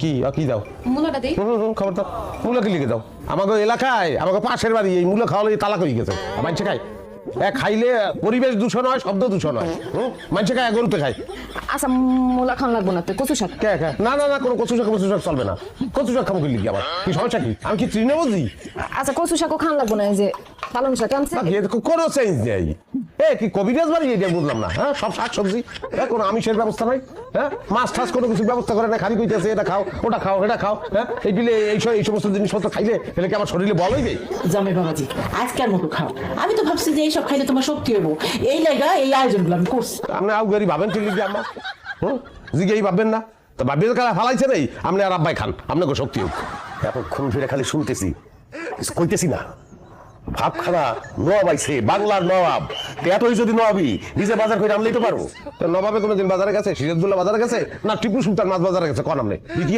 কি কি দাও মূলাটা দেই। খবর দাও মূলা কি লিখে দাও আমাকে এলাকায় আমাকে পাশের বাড়ি এই মূলা খাওয়ালে তালাক হয়ে গেছে মানুষে খায় খাইলে পরিবেশ দূষণ হয় শব্দ দূষণ হয় মানুষে খায় গরুতে খায় আচ্ছা মূলা খান লাগবো না তো কচু শাক। না না না কোনো কচু শাক চলবে না কচু শাক খাবো কি লিখি আবার কি সমস্যা কি আমি কি তৃণমূলজি আচ্ছা কচু শাকও খান লাগবো না এই যে পালং শাক আনছে। কোনো চেঞ্জ নেই কি কবিরাজ বাড়ি এটা বুঝলাম না হ্যাঁ সব শাক সবজি কোনো আমিষের ব্যবস্থা নাই হ্যাঁ মাছ টাছ কোনো কিছু ব্যবস্থা করে না খালি কইতেছে এটা খাও ওটা খাও এটা খাও হ্যাঁ এই বিলে এই সমস্ত জিনিসপত্র খাইলে এলে কি আমার শরীরে বল হইবে জামাই বাবাজি আজকের মতো খাও আমি তো ভাবছি যে এইসব খাইলে তোমার শক্তি হইব এই লাগা এই আয়োজনগুলো আমি করছি আপনি আউগারি ভাবেন ঠিক লিখি আমার জিগেই ভাববেন না তো ভাবিয়ে কারা ফালাইছে নেই আপনি আর আব্বাই খান আপনাকে শক্তি হোক এতক্ষণ ফিরে খালি শুনতেছি কইতেছি না ভাব খানা নবাব আইছে বাংলার নবাব এতই যদি নবাবি নিজে বাজার করে আনলেই তো পারবো নবাবে কোনোদিন বাজারে গেছে সিরাজদুল্লাহ বাজারে গেছে না টিপু সুলতান মাছ বাজারে গেছে কোন আপনি ইতিহাস